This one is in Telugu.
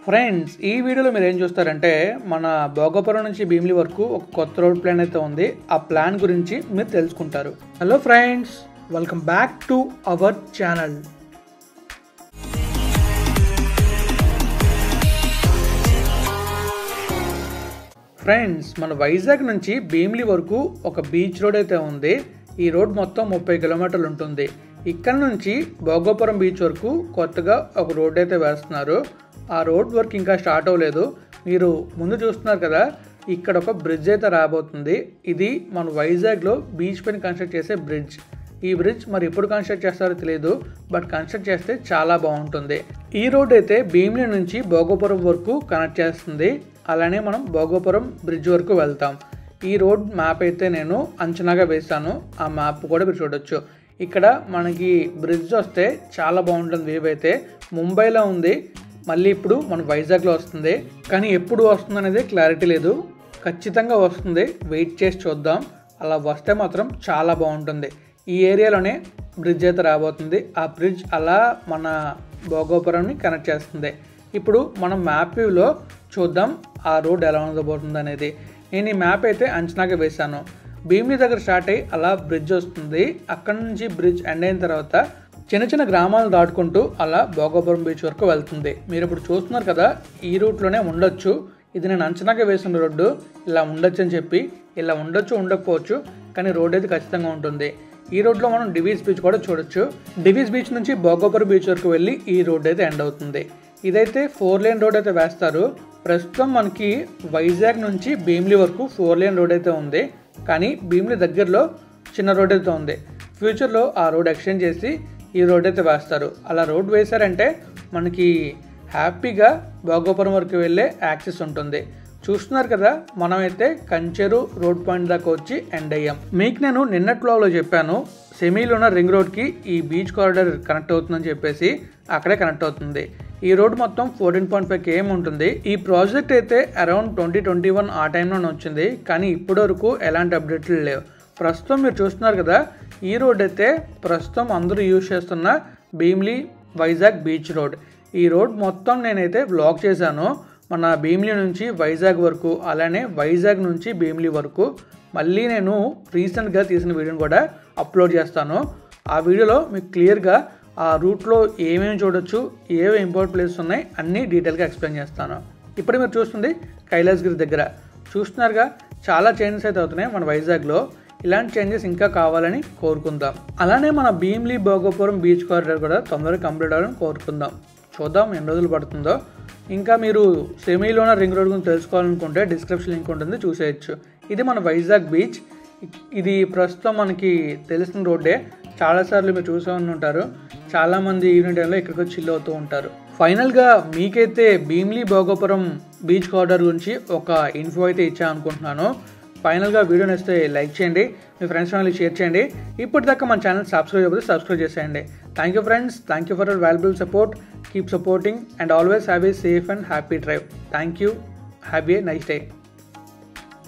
ఫ్రెండ్స్, ఈ వీడియోలో మీరు ఏం చూస్తారంటే మన భోగాపురం నుంచి భీమిలి వరకు ఒక కొత్త రోడ్ ప్లాన్ అయితే ఉంది. ఆ ప్లాన్ గురించి మీరు తెలుసుకుంటారు. Hello friends, welcome back to our channel. Friends, మన వైజాగ్ నుంచి భీమిలి వరకు ఒక బీచ్ రోడ్ అయితే ఉంది. ఈ రోడ్ మొత్తం 30 కిలోమీటర్లు ఉంటుంది. ఇక్కడ నుంచి భోగాపురం బీచ్ వరకు కొత్తగా ఒక రోడ్ అయితే వేస్తున్నారు. ఆ రోడ్ వర్క్ ఇంకా స్టార్ట్ అవ్వలేదు. మీరు ముందు చూస్తున్నారు కదా, ఇక్కడ ఒక బ్రిడ్జ్ అయితే రాబోతుంది. ఇది మన వైజాగ్లో బీచ్ పైన కన్స్ట్రక్ట్ చేసే బ్రిడ్జ్. ఈ బ్రిడ్జ్ మరి ఎప్పుడు కన్స్ట్రక్ట్ చేస్తారో తెలియదు, బట్ కన్స్ట్రక్ట్ చేస్తే చాలా బాగుంటుంది. ఈ రోడ్ అయితే భీమిలి నుంచి భోగాపురం వరకు కనెక్ట్ చేస్తుంది. అలానే మనం భోగాపురం బ్రిడ్జ్ వరకు వెళ్తాం. ఈ రోడ్ మ్యాప్ అయితే నేను అంచనాగా వేస్తాను. ఆ మ్యాప్ కూడా మీరు చూడొచ్చు. ఇక్కడ మనకి బ్రిడ్జ్ వస్తే చాలా బాగుంటుంది. వ్యూ అయితే ముంబైలో ఉంది, మళ్ళీ ఇప్పుడు మన వైజాగ్లో వస్తుంది. కానీ ఎప్పుడు వస్తుంది అనేది క్లారిటీ లేదు. ఖచ్చితంగా వస్తుంది, వెయిట్ చేసి చూద్దాం. అలా వస్తే మాత్రం చాలా బాగుంటుంది. ఈ ఏరియాలోనే బ్రిడ్జ్ అయితే రాబోతుంది. ఆ బ్రిడ్జ్ అలా మన భోగాపురంని కనెక్ట్ చేస్తుంది. ఇప్పుడు మనం మ్యాప్ వ్యూలో చూద్దాం ఆ రోడ్ ఎలా ఉండబోతుంది అనేది. నేను ఈ మ్యాప్ అయితే అంచనాగా వేశాను. భీమిలి దగ్గర స్టార్ట్ అయ్యి అలా బ్రిడ్జ్ వస్తుంది. అక్కడ నుంచి బ్రిడ్జ్ ఎండ్ అయిన తర్వాత చిన్న చిన్న గ్రామాలు దాటుకుంటూ అలా భోగాపురం బీచ్ వరకు వెళ్తుంది. మీరు ఇప్పుడు చూస్తున్నారు కదా, ఈ రూట్లోనే ఉండొచ్చు. ఇది నేను అంచనాగా వేసిన రోడ్డు. ఇలా ఉండొచ్చు అని చెప్పి, ఇలా ఉండొచ్చు ఉండకపోవచ్చు, కానీ రోడ్ అయితే ఖచ్చితంగా ఉంటుంది. ఈ రోడ్లో మనం డివీస్ బీచ్ కూడా చూడొచ్చు. డివీస్ బీచ్ నుంచి భోగాపురం బీచ్ వరకు వెళ్ళి ఈ రోడ్ అయితే ఎండ్ అవుతుంది. ఇదైతే 4 లేన్ రోడ్ అయితే వేస్తారు. ప్రస్తుతం మనకి వైజాగ్ నుంచి భీమిలి వరకు 4 లేన్ రోడ్ అయితే ఉంది. కానీ భీమిలి దగ్గరలో చిన్న రోడ్ అయితే ఉంది. ఫ్యూచర్లో ఆ రోడ్ ఎక్స్టెండ్ చేసి ఈ రోడ్ అయితే వేస్తారు. అలా రోడ్ వేశారంటే మనకి హ్యాపీగా భోగాపురం వరకు వెళ్ళే యాక్సెస్ ఉంటుంది. చూస్తున్నారు కదా, మనమైతే కంచెరు రోడ్ పాయింట్ దాకా వచ్చి ఎండ్ అయ్యాం. మీకు నేను నిన్నటి వ్లాగ్లో చెప్పాను, సెమీలో ఉన్న రింగ్ రోడ్కి ఈ బీచ్ కారిడార్ కనెక్ట్ అవుతుందని చెప్పేసి. అక్కడే కనెక్ట్ అవుతుంది. ఈ రోడ్ మొత్తం 14.5 km ఉంటుంది. ఈ ప్రాజెక్ట్ అయితే అరౌండ్ 2021 ఆ టైంలోనే వచ్చింది. కానీ ఇప్పటి వరకు ఎలాంటి అప్డేట్లు లేవు. ప్రస్తుతం మీరు చూస్తున్నారు కదా, ఈ రోడ్ అయితే ప్రస్తుతం అందరూ యూజ్ చేస్తున్న భీమిలి వైజాగ్ బీచ్ రోడ్. ఈ రోడ్ మొత్తం నేనైతే వ్లాగ్ చేశాను. మన భీమిలి నుంచి వైజాగ్ వరకు, అలానే వైజాగ్ నుంచి భీమిలి వరకు. మళ్ళీ నేను రీసెంట్గా తీసిన వీడియోని కూడా అప్లోడ్ చేస్తాను. ఆ వీడియోలో మీకు క్లియర్గా ఆ రూట్లో ఏమేమి చూడొచ్చు, ఏవే ఇంపార్టెంట్ ప్లేసెస్ ఉన్నాయి అన్నీ డీటెయిల్గా ఎక్స్ప్లెయిన్ చేస్తాను. ఇప్పుడు మీరు చూస్తుంది కైలాసగిరి దగ్గర. చూస్తున్నారుగా, చాలా చేంజెస్ అయితే అవుతున్నాయి మన వైజాగ్లో. ఇలాంటి చేంజెస్ ఇంకా కావాలని కోరుకుందాం. అలానే మన భీమిలి భోగాపురం బీచ్ కారిడార్ కూడా తొందరగా కంప్లీట్ అవ్వాలని కోరుకుందాం. చూద్దాం ఎన్ని రోజులు పడుతుందో. ఇంకా మీరు సెమీలోన రింగ్ రోడ్ గురించి తెలుసుకోవాలనుకుంటే డిస్క్రిప్షన్ లింక్ ఉంటుంది, చూసేయచ్చు. ఇది మన వైజాగ్ బీచ్. ఇది ప్రస్తుతం మనకి తెలిసిన రోడ్డే. చాలాసార్లు మీరు చూసే ఉంటారు. చాలామంది ఈవినింగ్ టైంలో ఇక్కడికి వచ్చి చిల్ అవుతూ ఉంటారు. ఫైనల్గా మీకైతే భీమిలి భోగాపురం బీచ్ కారిడార్ గురించి ఒక ఇన్ఫో అయితే ఇచ్చా అనుకుంటున్నాను. ఫైనల్గా వీడియో నచ్చితే లైక్ చేయండి, మీ ఫ్రెండ్స్ ఛానల్కి షేర్ చేయండి. ఇప్పటిదాకా మన ఛానల్ సబ్స్క్రైబ్ అయిపోతే సబ్స్క్రైబ్ చేసేయండి. Thank you friends, thank you for your valuable support. Keep supporting and always have a safe and happy drive. Thank you. Have a nice day.